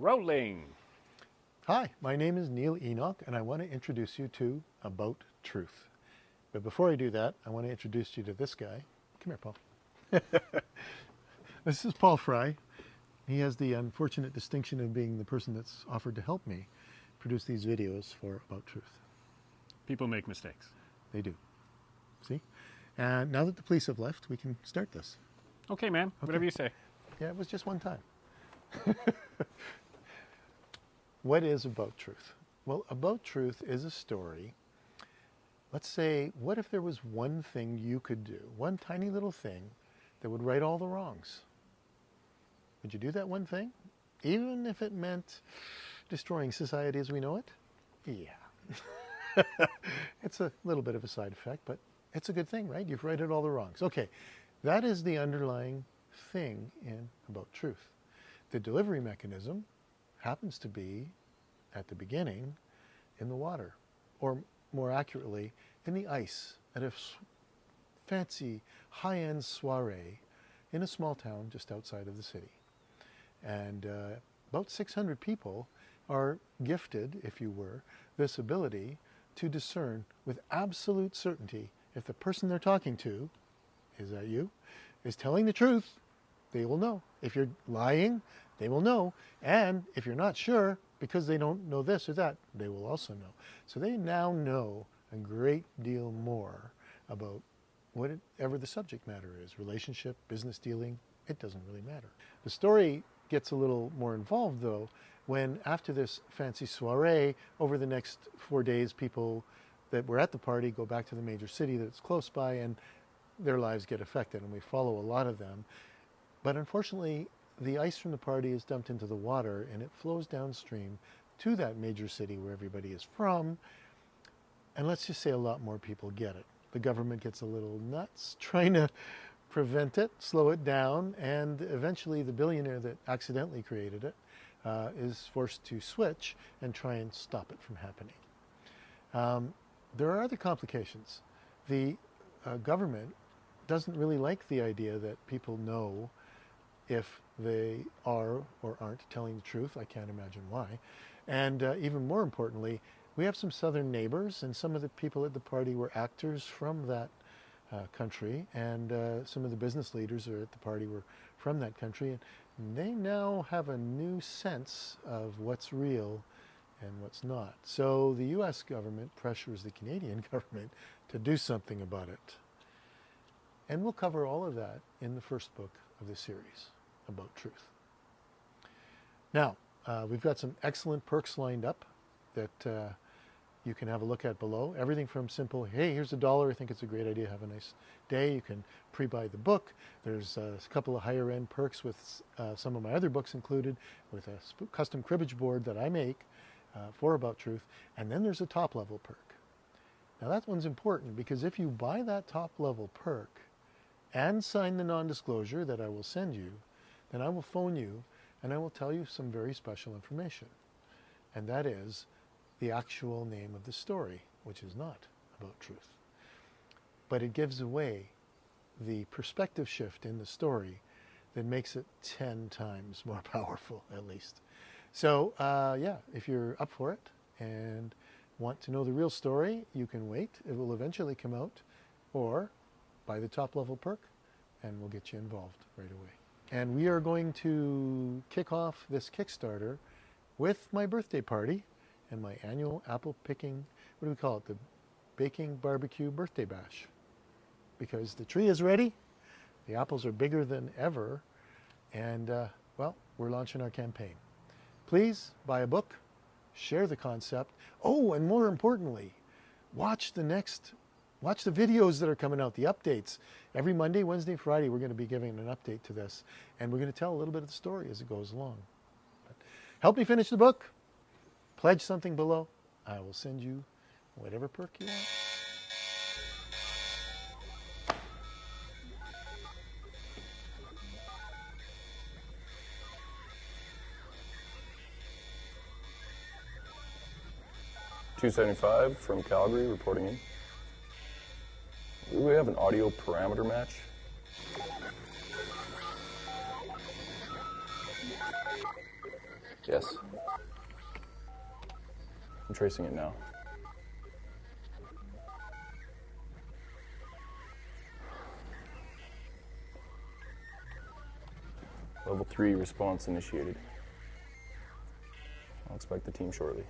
rolling. Hi, my name is Neil Enoch, and I want to introduce you to About Truth. But before I do that, I want to introduce you to this guy. Come here, Paul. This is Paul Fry. He has the unfortunate distinction of being the person that's offered to help me produce these videos for About Truth. People make mistakes. They do. See? And now that the police have left, we can start this. Okay, man. Okay. Whatever you say. Yeah, it was just one time. What is About Truth? Well, About Truth is a story. Let's say, what if there was one thing you could do, one tiny little thing that would right all the wrongs? Would you do that one thing? Even if it meant destroying society as we know it? Yeah. It's a little bit of a side effect, but it's a good thing, right? You've righted all the wrongs. Okay, that is the underlying thing in About Truth. The delivery mechanism happens to be, at the beginning, in the water, or more accurately, in the ice, at a fancy, high-end soirée in a small town just outside of the city. And about 600 people are gifted, if you were, this ability to discern with absolute certainty if the person they're talking to, is that you, is telling the truth. They will know. If you're lying, they will know. And if you're not sure, because they don't know this or that, they will also know. So they now know a great deal more about whatever the subject matter is. Relationship, business dealing, it doesn't really matter. The story gets a little more involved, though, when after this fancy soiree, over the next 4 days, people that were at the party go back to the major city that's close by, and their lives get affected, and we follow a lot of them. But unfortunately, the ice from the party is dumped into the water, and it flows downstream to that major city where everybody is from. And let's just say a lot more people get it. The government gets a little nuts trying to prevent it, slow it down, and eventually the billionaire that accidentally created it is forced to switch and try and stop it from happening. There are other complications. The government doesn't really like the idea that people know if they are or aren't telling the truth. I can't imagine why. And even more importantly, we have some southern neighbors, and some of the people at the party were actors from that country, and some of the business leaders at the party were from that country, and they now have a new sense of what's real and what's not. So the US government pressures the Canadian government to do something about it. And we'll cover all of that in the first book of the series, About Truth. Now, we've got some excellent perks lined up that you can have a look at below. Everything from simple, hey, here's $1, I think it's a great idea, have a nice day. You can pre-buy the book. There's a couple of higher end perks with some of my other books included, with a custom cribbage board that I make for About Truth. And then there's a top level perk. Now that one's important, because if you buy that top level perk and sign the non-disclosure that I will send you, then I will phone you and I will tell you some very special information. And that is the actual name of the story, which is not about truth. But it gives away the perspective shift in the story that makes it 10 times more powerful, at least. So, yeah, if you're up for it and want to know the real story, you can wait. It will eventually come out, or buy the top level perk and we'll get you involved right away. And we are going to kick off this Kickstarter with my birthday party and my annual apple picking, what do we call it? The baking barbecue birthday bash. Because the tree is ready, the apples are bigger than ever, and well, we're launching our campaign. Please buy a book, share the concept. Oh, and more importantly, watch the videos that are coming out, the updates. Every Monday, Wednesday, Friday, we're going to be giving an update to this, and we're going to tell a little bit of the story as it goes along. But help me finish the book. Pledge something below. I will send you whatever perk you want. $275 from Calgary reporting in. Do we have an audio parameter match? Yes. I'm tracing it now. Level 3 response initiated. I'll expect the team shortly.